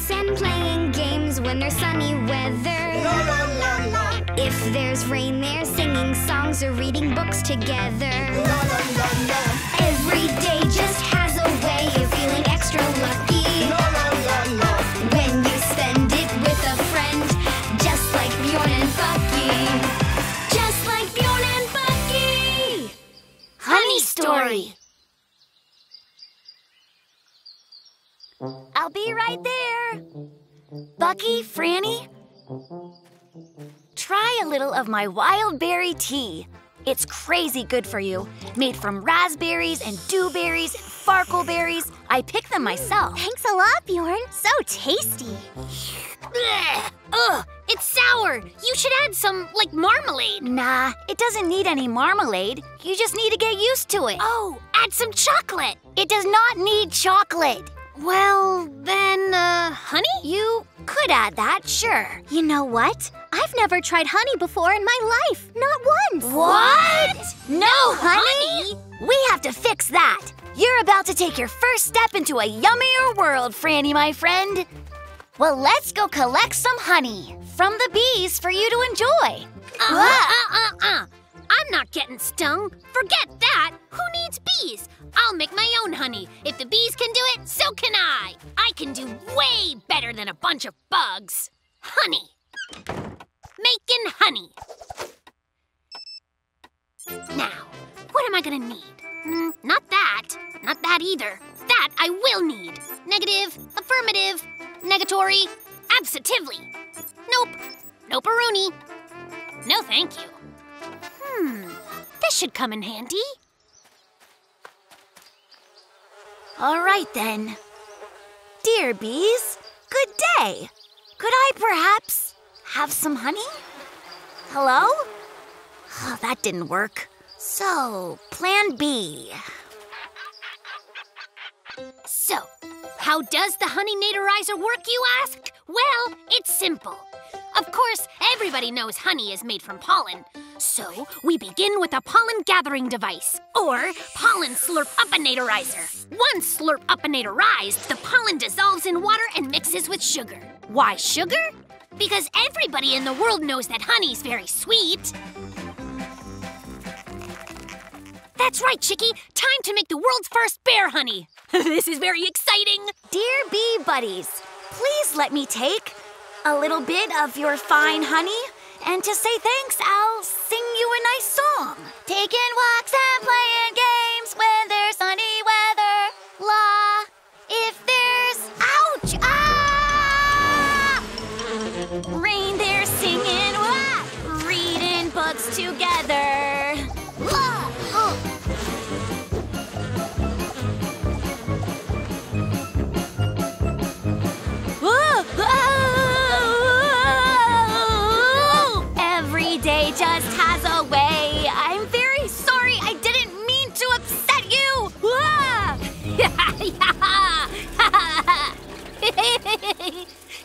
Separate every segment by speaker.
Speaker 1: books and playing games when there's sunny weather.
Speaker 2: La la la la.
Speaker 1: If there's rain, they're singing songs or reading books together.
Speaker 2: La la la la.
Speaker 1: Every day just has a way of feeling extra lucky.
Speaker 2: La la la la.
Speaker 1: When you spend it with a friend, just like Bjorn and Bucky. Just like Bjorn and Bucky.
Speaker 3: Honey Story. I'll be right there. Bucky, Franny, try a little of my wild berry tea. It's crazy good for you. Made from raspberries and dewberries and farkleberries. I pick them myself.
Speaker 4: Thanks a lot, Bjorn. So tasty.
Speaker 3: Ugh, it's sour. You should add some, like, marmalade. Nah, it doesn't need any marmalade. You just need to get used to it. Oh, add some chocolate. It does not need chocolate. Well, then, honey? You could add that, sure.
Speaker 4: You know what? I've never tried honey before in my life. Not once.
Speaker 3: What? No honey? We have to fix that. You're about to take your first step into a yummier world, Franny, my friend. Well, let's go collect some honey from the bees for you to enjoy. I'm not getting stung. Forget that. Who needs bees? I'll make my own honey. If the bees can do it, so can I. I can do way better than a bunch of bugs. Honey. Making honey. Now, what am I gonna need? Not that. Not that either. That I will need. Negative, affirmative, negatory, absentively. Nope. Nope-a-rooney. No thank you. This should come in handy. All right, then. Dear bees, good day. Could I perhaps have some honey? Hello? Oh, that didn't work. So, plan B. So, how does the honey natorizer work, you ask? Well, it's simple. Of course, everybody knows honey is made from pollen. So, we begin with a pollen gathering device, or pollen slurp-up-a-natorizer. Once slurp-up-a-natorized, the pollen dissolves in water and mixes with sugar. Why sugar? Because everybody in the world knows that honey's very sweet. That's right, Chickie. Time to make the world's first bear honey. This is very exciting. Dear bee buddies, please let me take a little bit of your fine honey. And to say thanks, I'll sing you a nice song. Taking walks and playing games when there's sunny weather. La, if there's... Ouch! Ah! Rain, they're singing. Wah! Reading books together. La! Just has a way. I'm very sorry. I didn't mean to upset you.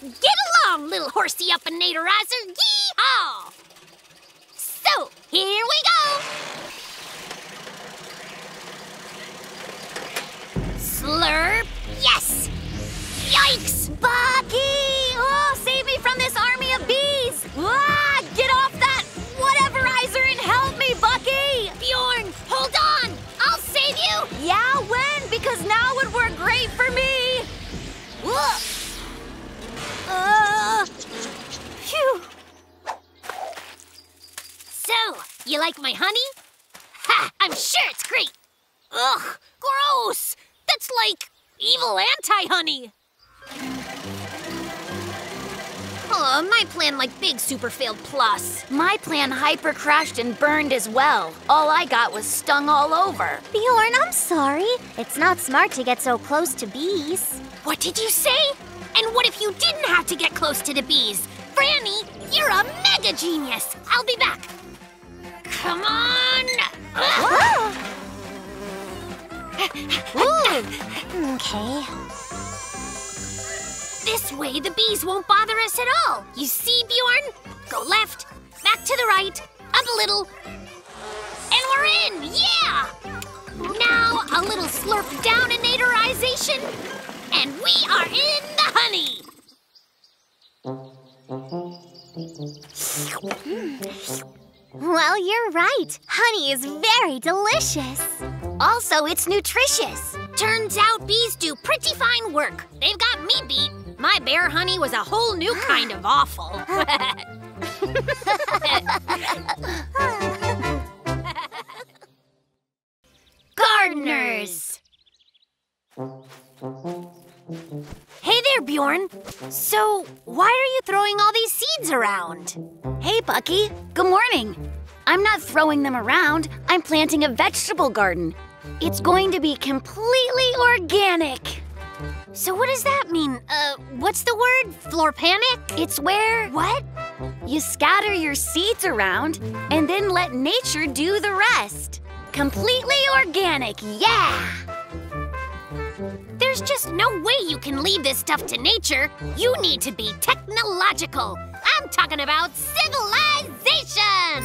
Speaker 3: Get along, little horsey up-a-natorizer. Yee-haw! So, here we go. Slurp. Yes. Yikes. Bucky. Oh, save me from this army of bees. Get off that whateverizer and help me, Bucky! Bjorn, hold on! I'll save you! Yeah, when? Because now would work great for me! Phew! So, you like my honey? Ha! I'm sure it's great! Ugh! Gross! That's like evil anti-honey! My plan like big super failed plus. My plan hyper crashed and burned as well. All I got was stung all over.
Speaker 4: Bjorn, I'm sorry. It's not smart to get so close to bees.
Speaker 3: What did you say? And what if you didn't have to get close to the bees? Franny, you're a mega genius. I'll be back. Come on.
Speaker 4: Okay.
Speaker 3: This way, the bees won't bother us at all. You see, Bjorn? Go left, back to the right, up a little, and we're in! Yeah! Now, a little slurp down-a-natorization, and we are in the honey!
Speaker 4: Well, you're right. Honey is very delicious.
Speaker 3: Also, it's nutritious.
Speaker 5: Turns out bees do pretty fine work. They've got me beat. My bear honey was a whole new kind of awful.
Speaker 3: Gardeners!
Speaker 5: Hey there, Bjorn. So, why are you throwing all these seeds around?
Speaker 3: Hey, Bucky. Good morning. I'm not throwing them around. I'm planting a vegetable garden. It's going to be completely organic.
Speaker 5: So what does that mean? What's the word? Floor panic?
Speaker 3: It's where
Speaker 5: What?
Speaker 3: you scatter your seeds around and then let nature do the rest. Completely organic, yeah!
Speaker 5: There's just no way you can leave this stuff to nature. You need to be technological. I'm talking about civilization!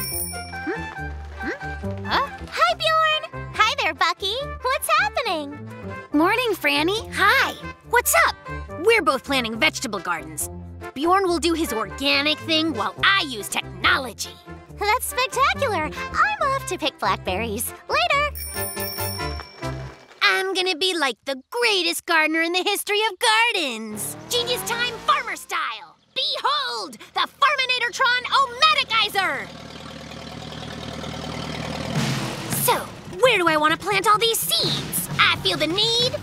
Speaker 4: Hi, Bjorn. Hi there, Bucky. What's happening?
Speaker 3: Morning, Franny. Hi.
Speaker 5: What's up? We're both planting vegetable gardens. Bjorn will do his organic thing while I use technology.
Speaker 4: That's spectacular. I'm off to pick blackberries. Later.
Speaker 5: I'm gonna be like the greatest gardener in the history of gardens. Genius time farmer style. Behold, the Farminatortron Omatikizer! So, where do I want to plant all these seeds? I feel the need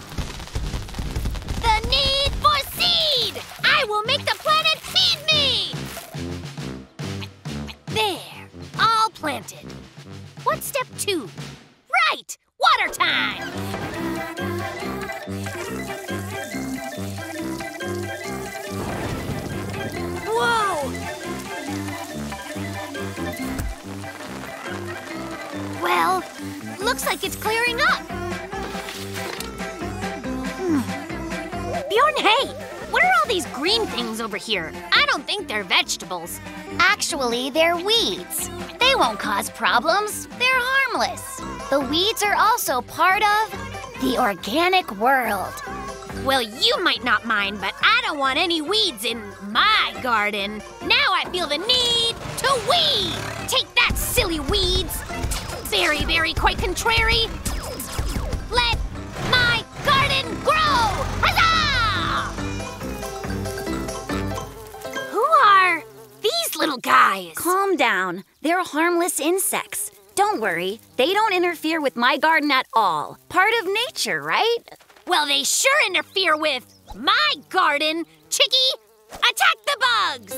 Speaker 5: for seed! I will make the planet feed me! There, all planted. What's step 2? Right, water time! Whoa! Well, looks like it's clearing up. Bjorn, hey! What are all these green things over here? I don't think they're vegetables.
Speaker 3: Actually, they're weeds. They won't cause problems. They're harmless. The weeds are also part of the organic world.
Speaker 5: Well, you might not mind, but I don't want any weeds in my garden. Now I feel the need to weed! Take that, silly weeds! Very, very quite contrary. Let my garden grow! Huzzah! Who are these little guys?
Speaker 3: Calm down. They're harmless insects. Don't worry. They don't interfere with my garden at all. Part of nature, right?
Speaker 5: Well, they sure interfere with my garden. Chicky, attack the bugs!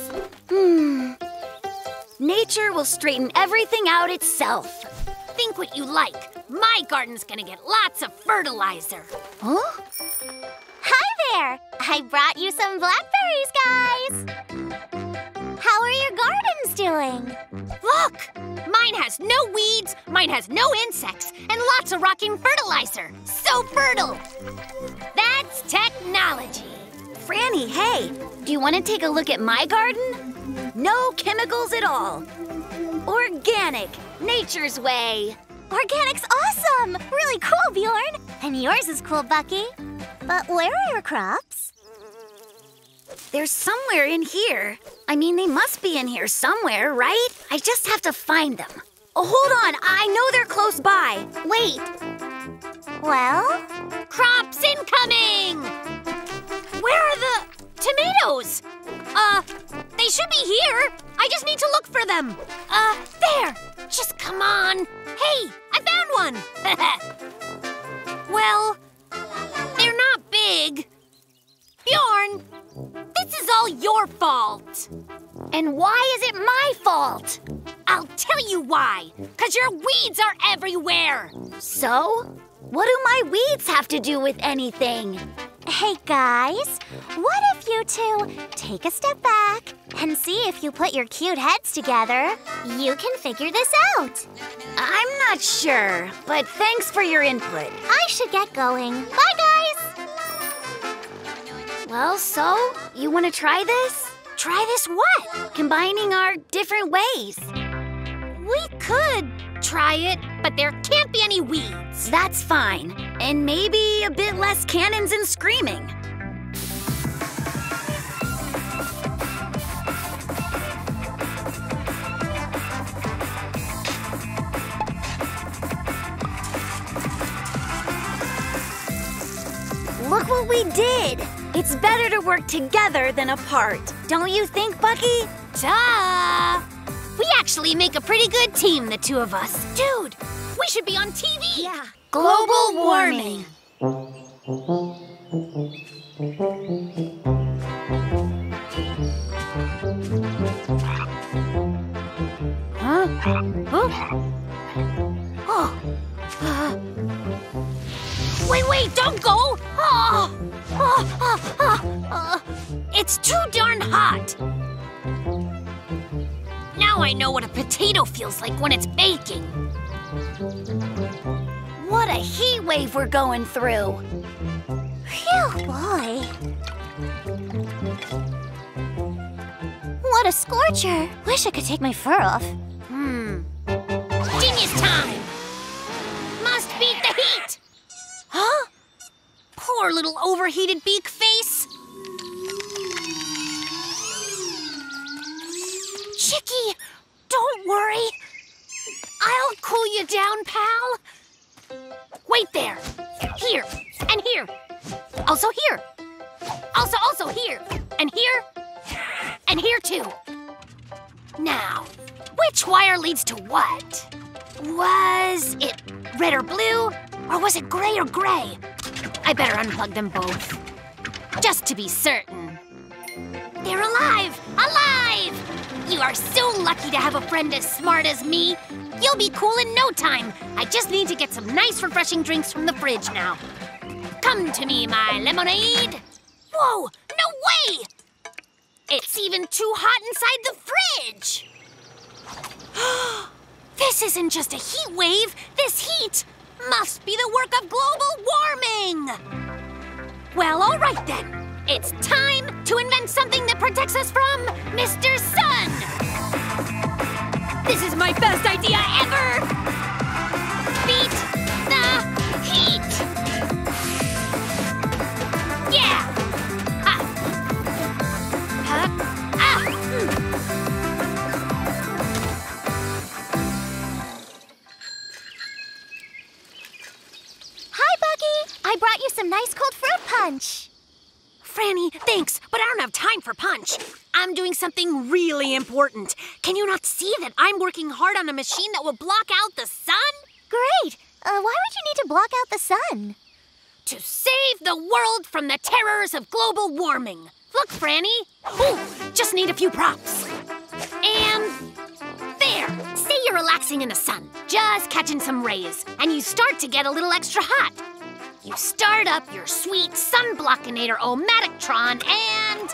Speaker 3: Nature will straighten everything out itself.
Speaker 5: Think what you like. My garden's gonna get lots of fertilizer.
Speaker 3: Huh?
Speaker 4: Hi there. I brought you some blackberries, guys. How are your gardens doing?
Speaker 5: Look! Mine has no weeds, mine has no insects, and lots of rocking fertilizer. So fertile! That's technology.
Speaker 3: Franny, hey, do you want to take a look at my garden? No chemicals at all. Organic, nature's way.
Speaker 4: Organic's awesome. Really cool, Bjorn. And yours is cool, Bucky. But where are your crops?
Speaker 3: They're somewhere in here. I mean, they must be in here somewhere, right? I just have to find them. Oh, hold on. I know they're close by. Wait.
Speaker 4: Well?
Speaker 5: Crops incoming! Where are the tomatoes? They should be here. I just need to look for them. There. Just come on. Hey, I found one. Well, they're not big. Bjorn, this is all your fault.
Speaker 3: And why is it my fault?
Speaker 5: I'll tell you why. 'Cause your weeds are everywhere.
Speaker 3: So? What do my weeds have to do with anything?
Speaker 4: Hey, guys. What if you two take a step back and see if you put your cute heads together, you can figure this out.
Speaker 3: I'm not sure, but thanks for your input.
Speaker 4: I should get going. Bye, guys.
Speaker 3: Well, so, you want to try this?
Speaker 5: Try this what?
Speaker 3: Combining our different ways.
Speaker 5: We could try it, but there can't be any weeds.
Speaker 3: That's fine. And maybe a bit less cannons and screaming. Look what we did! It's better to work together than apart. Don't you think, Bucky?
Speaker 5: Duh! We actually make a pretty good team, the two of us. Dude, we should be on TV!
Speaker 3: Yeah.
Speaker 5: Global warming. Huh? Oh. Wait, don't go! It's too darn hot. Now I know what a potato feels like when it's baking.
Speaker 3: What a heat wave we're going through.
Speaker 4: Phew, boy. What a scorcher. Wish I could take my fur off.
Speaker 5: Genius time! Must beat the heat! Huh? Poor little overheated beak face. Chicky, don't worry. I'll cool you down, pal. Wait there. Here, and here. Also here. Also here. And here. And here too. Now, which wire leads to what? Was it red or blue? Or was it gray or gray? I better unplug them both. Just to be certain. They're alive! Alive! You are so lucky to have a friend as smart as me. You'll be cool in no time. I just need to get some nice refreshing drinks from the fridge now. Come to me, my lemonade. Whoa, no way! It's even too hot inside the fridge. This isn't just a heat wave. This heat must be the work of global warming. Well, all right then. It's time to invent something that protects us from Mr. Sun. This is my best idea ever. Beat the heat. Yeah. Ha. Huh? Ah.
Speaker 4: Hi, Bucky. I brought you some nice cold fruit punch.
Speaker 5: Franny, thanks, but I don't have time for punch. I'm doing something really important. Can you not see that I'm working hard on a machine that will block out the sun?
Speaker 4: Great. Why would you need to block out the sun?
Speaker 5: To save the world from the terrors of global warming. Look, Franny. Ooh, just need a few props. And there. Say you're relaxing in the sun, just catching some rays, and you start to get a little extra hot. You start up your sweet sunblockinator O-Matictron and...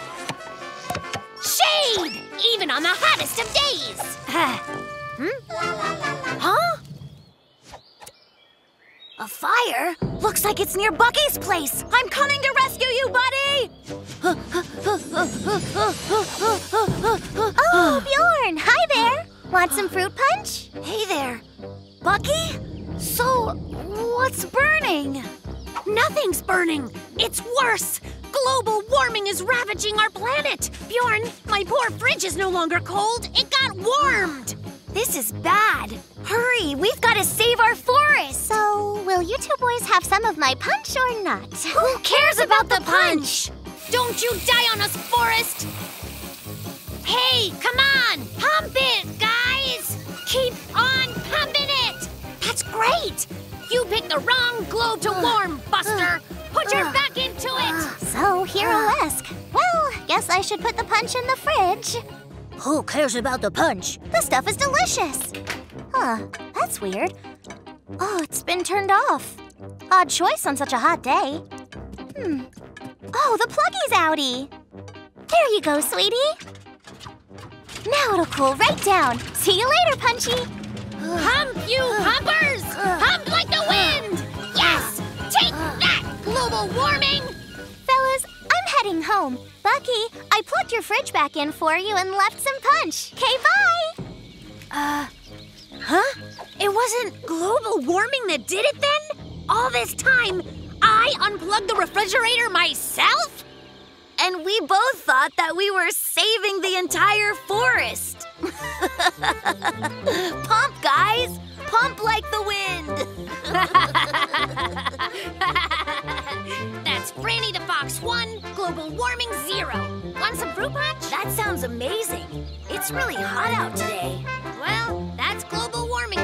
Speaker 5: shade! Even on the hottest of days! Huh?
Speaker 3: A fire? Looks like it's near Bucky's place. I'm coming to rescue you, buddy!
Speaker 4: Oh, Bjorn, hi there. Want some fruit punch?
Speaker 3: Hey there. Bucky? So, what's burning?
Speaker 5: Nothing's burning. It's worse. Global warming is ravaging our planet. Bjorn, my poor fridge is no longer cold. It got warmed.
Speaker 3: This is bad. Hurry, we've got to save our forest.
Speaker 4: So, will you two boys have some of my punch or not?
Speaker 5: Who cares about the punch? Don't you die on us, forest. Hey, come on. Pump it, guys. Keep on pumping it. That's great. You picked the wrong globe to warm, Buster. Put your back into it.
Speaker 4: So heroesque. Well, guess I should put the punch in the fridge.
Speaker 3: Who cares about the punch?
Speaker 4: The stuff is delicious. Huh, that's weird. Oh, it's been turned off. Odd choice on such a hot day. Oh, the pluggy's outie. There you go, sweetie. Now it'll cool right down. See you later, Punchy.
Speaker 5: Hump, you humpers! Hump like the wind! Yes! Take that, global warming!
Speaker 4: Fellas, I'm heading home. Bucky, I plugged your fridge back in for you and left some punch. Okay, bye!
Speaker 5: Huh? It wasn't global warming that did it then? All this time, I unplugged the refrigerator myself?
Speaker 3: And we both thought that we were saving the entire forest. Pump, guys! Pump like the wind!
Speaker 5: That's Franny the Fox 1, global warming 0. Want some fruit punch?
Speaker 3: That sounds amazing. It's really hot out today.
Speaker 5: Well, that's global warming